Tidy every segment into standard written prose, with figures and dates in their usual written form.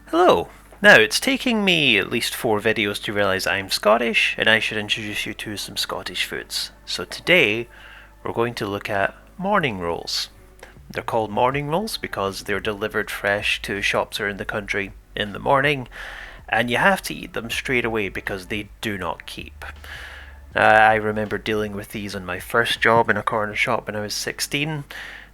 Hello! Now, it's taking me at least 4 videos to realise I'm Scottish, and I should introduce you to some Scottish foods. So today, we're going to look at morning rolls. They're called morning rolls because they're delivered fresh to shops around the country in the morning, and you have to eat them straight away because they do not keep. I remember dealing with these on my first job in a corner shop when I was 16.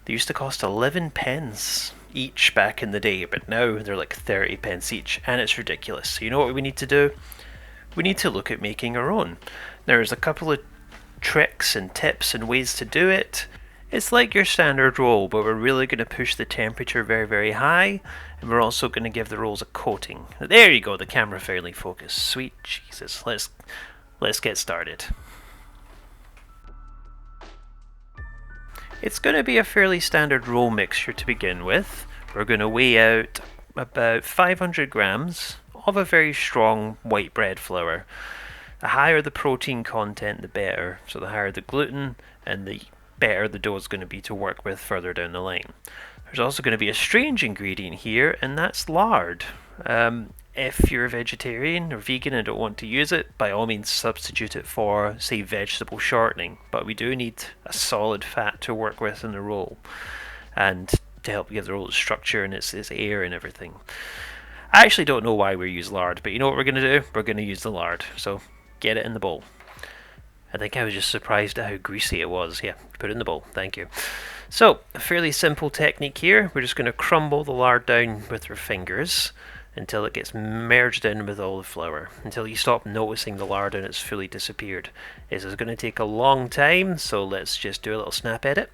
They used to cost 11 pence each back in the day, but now they're like 30 pence each, and it's ridiculous. So, you know what we need to do? We need to look at making our own. There's a couple of tricks and tips and ways to do it. It's like your standard roll, but we're really going to push the temperature very, very high, and we're also going to give the rolls a coating. There you go, the camera fairly focused. Sweet Jesus, let's get started. It's going to be a fairly standard roll mixture to begin with. We're going to weigh out about 500 grams of a very strong white bread flour. The higher the protein content, the better. So the higher the gluten, and the better the dough is going to be to work with further down the line. There's also going to be a strange ingredient here, and that's lard. If you're a vegetarian or vegan and don't want to use it, by all means substitute it for, say, vegetable shortening. But we do need a solid fat to work with in the roll, and to help give the roll its structure and its air and everything. I actually don't know why we use lard, but you know what we're going to do? We're going to use the lard. So get it in the bowl. I think I was just surprised at how greasy it was. Yeah, put it in the bowl. Thank you. So, a fairly simple technique here. We're just going to crumble the lard down with our fingers until it gets merged in with all the flour, until you stop noticing the lard and it's fully disappeared. This is going to take a long time, so let's just do a little snap edit.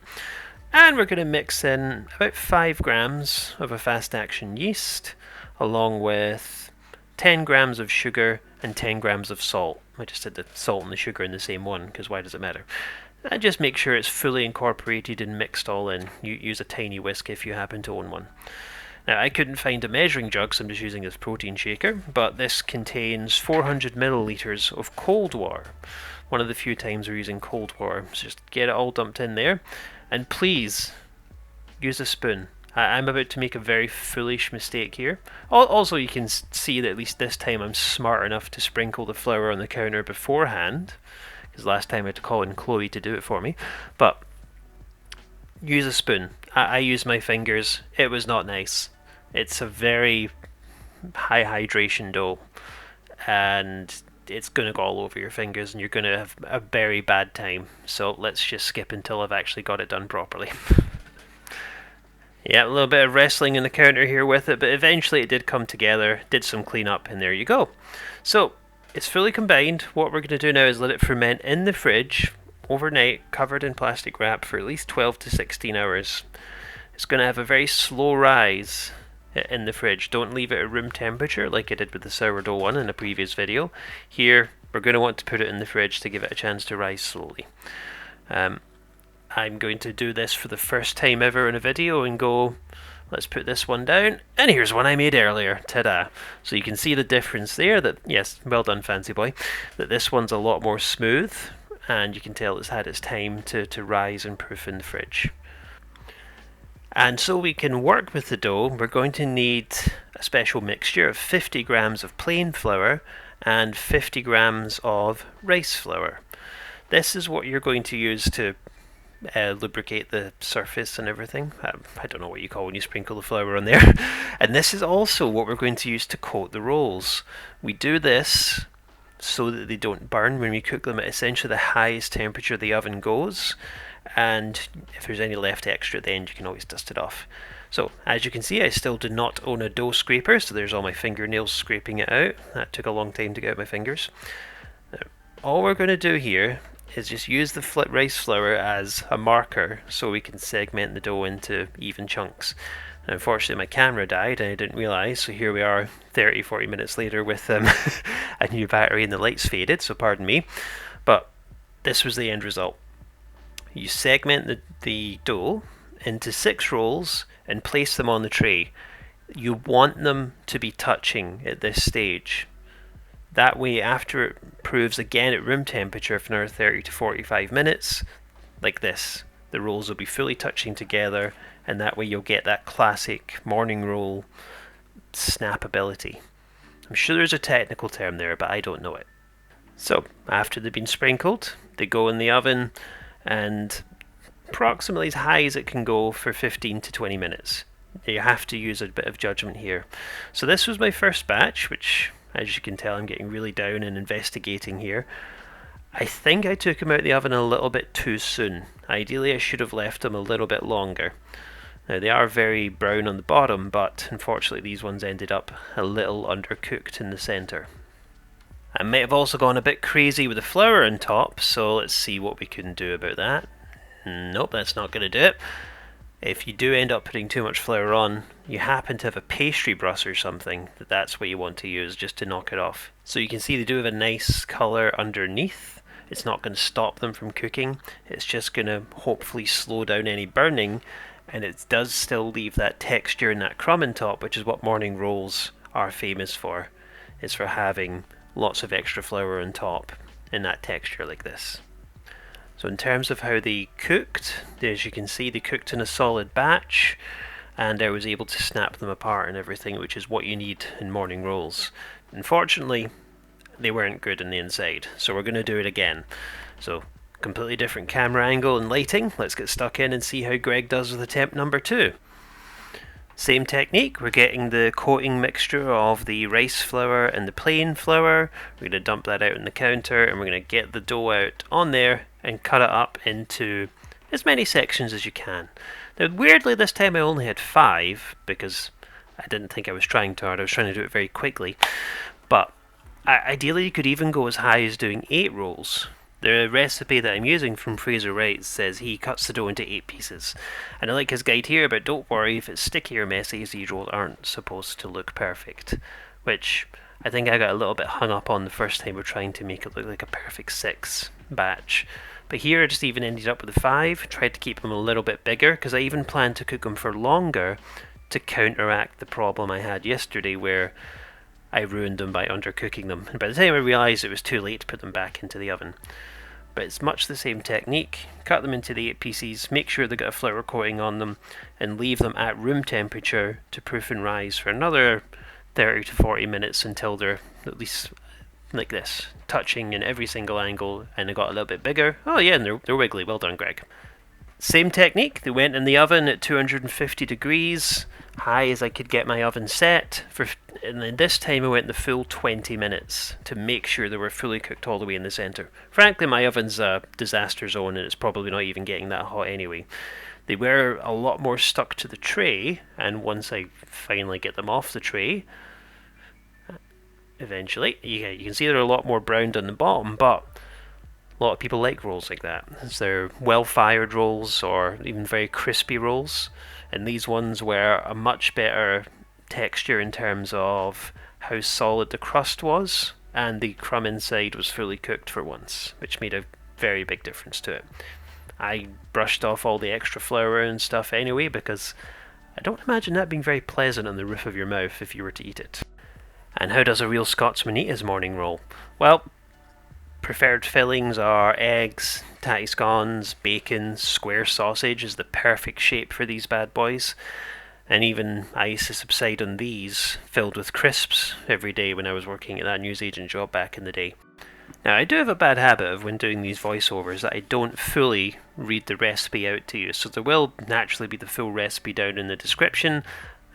And we're going to mix in about 5 grams of a fast action yeast, along with 10 grams of sugar and 10 grams of salt. I just did the salt and the sugar in the same one, because why does it matter? And just make sure it's fully incorporated and mixed all in. You use a tiny whisk if you happen to own one. Now, I couldn't find a measuring jug, so I'm just using this protein shaker, but this contains 400 milliliters of cold water. One of the few times we're using cold water. So just get it all dumped in there, and please use a spoon. I'm about to make a very foolish mistake here. Also, you can see that at least this time I'm smart enough to sprinkle the flour on the counter beforehand, because last time I had to call in Chloe to do it for me. But use a spoon. I used my fingers. It was not nice. It's a very high hydration dough, and it's going to go all over your fingers, and you're going to have a very bad time. So let's just skip until I've actually got it done properly. Yeah, a little bit of wrestling in the counter here with it, but eventually it did come together, did some cleanup, and there you go. So, it's fully combined. What we're going to do now is let it ferment in the fridge overnight, covered in plastic wrap for at least 12 to 16 hours. It's going to have a very slow rise in the fridge. Don't leave it at room temperature like I did with the sourdough one in a previous video. Here, we're going to want to put it in the fridge to give it a chance to rise slowly. I'm going to do this for the first time ever in a video and go, let's put this one down, and here's one I made earlier, ta-da. So you can see the difference there, that, yes, well done fancy boy, that this one's a lot more smooth, and you can tell it's had its time to rise and proof in the fridge. And so we can work with the dough, we're going to need a special mixture of 50 grams of plain flour and 50 grams of rice flour. This is what you're going to use to lubricate the surface and everything. I don't know what you call when you sprinkle the flour on there. And this is also what we're going to use to coat the rolls. We do this so that they don't burn when we cook them at essentially the highest temperature the oven goes, and if there's any left extra at the end you can always dust it off. So as you can see, I still do not own a dough scraper, so there's all my fingernails scraping it out. That took a long time to get out my fingers. Now, all we're going to do here is just use the rice flour as a marker so we can segment the dough into even chunks. And unfortunately my camera died and I didn't realise, so here we are 30-40 minutes later with a new battery and the lights faded, so pardon me. But this was the end result. You segment the dough into 6 rolls and place them on the tray. You want them to be touching at this stage. That way, after it proves again at room temperature for another 30 to 45 minutes, like this, the rolls will be fully touching together, and that way you'll get that classic morning roll snappability. I'm sure there's a technical term there, but I don't know it. So, after they've been sprinkled, they go in the oven and approximately as high as it can go for 15 to 20 minutes. You have to use a bit of judgment here. So this was my first batch, which, as you can tell, I'm getting really down and investigating here. I think I took them out of the oven a little bit too soon. Ideally, I should have left them a little bit longer. Now, they are very brown on the bottom, but unfortunately these ones ended up a little undercooked in the centre. I may have also gone a bit crazy with the flour on top, so let's see what we can do about that. Nope, that's not going to do it. If you do end up putting too much flour on, you happen to have a pastry brush or something, that's what you want to use just to knock it off. So you can see they do have a nice colour underneath. It's not going to stop them from cooking, it's just going to hopefully slow down any burning, and it does still leave that texture and that crumb on top, which is what morning rolls are famous for. It's for having lots of extra flour on top in that texture like this. So in terms of how they cooked, as you can see, they cooked in a solid batch, and I was able to snap them apart and everything, which is what you need in morning rolls. Unfortunately, they weren't good on the inside, so we're going to do it again. So completely different camera angle and lighting. Let's get stuck in and see how Greg does with attempt number 2. Same technique, we're getting the coating mixture of the rice flour and the plain flour. We're going to dump that out on the counter, and we're going to get the dough out on there and cut it up into as many sections as you can. Now weirdly this time I only had 5 because I didn't think I was trying too hard, I was trying to do it very quickly. But ideally you could even go as high as doing 8 rolls. The recipe that I'm using from Fraser Wright says he cuts the dough into 8 pieces. And I like his guide here, but don't worry if it's sticky or messy, as these rolls aren't supposed to look perfect. Which I think I got a little bit hung up on the first time we're trying to make it look like a perfect 6 batch. But here I just even ended up with a 5, tried to keep them a little bit bigger, because I even planned to cook them for longer to counteract the problem I had yesterday where I ruined them by undercooking them. And by the time I realised it was too late to put them back into the oven. But it's much the same technique. Cut them into the 8 pieces, make sure they've got a flour coating on them, and leave them at room temperature to proof and rise for another 30 to 40 minutes until they're at least like this, touching in every single angle, and they got a little bit bigger. Oh yeah, and they're wiggly. Well done, Greg. Same technique, they went in the oven at 250 degrees, high as I could get my oven set, and then this time I went the full 20 minutes to make sure they were fully cooked all the way in the centre. Frankly, my oven's a disaster zone and it's probably not even getting that hot anyway. They were a lot more stuck to the tray, and once I finally get them off the tray, eventually, you can see they're a lot more browned on the bottom, but a lot of people like rolls like that. They're well-fired rolls or even very crispy rolls, and these ones were a much better texture in terms of how solid the crust was, and the crumb inside was fully cooked for once, which made a very big difference to it. I brushed off all the extra flour and stuff anyway, because I don't imagine that being very pleasant on the roof of your mouth if you were to eat it. And how does a real Scotsman eat his morning roll? Well, preferred fillings are eggs, tatty scones, bacon, square sausage is the perfect shape for these bad boys. And even I used to subside on these, filled with crisps, every day when I was working at that newsagent job back in the day. Now, I do have a bad habit of when doing these voiceovers that I don't fully read the recipe out to you, so there will naturally be the full recipe down in the description,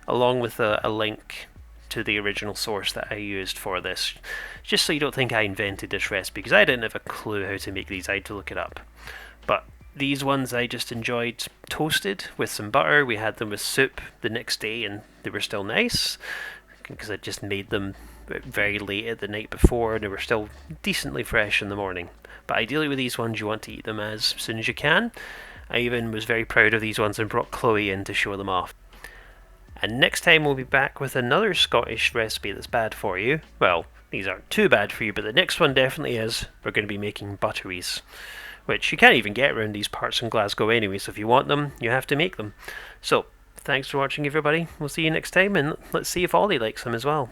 along with a link to the original source that I used for this, just so you don't think I invented this recipe, because I didn't have a clue how to make these. I had to look it up. But these ones I just enjoyed toasted with some butter. We had them with soup the next day and they were still nice, because I just made them very late at the night before and they were still decently fresh in the morning. But ideally with these ones you want to eat them as soon as you can. I even was very proud of these ones and brought Chloe in to show them off. And next time we'll be back with another Scottish recipe that's bad for you. Well, these aren't too bad for you, but the next one definitely is. We're going to be making butteries, which you can't even get around these parts in Glasgow anyway, so if you want them, you have to make them. So, thanks for watching everybody. We'll see you next time, and let's see if Ollie likes them as well.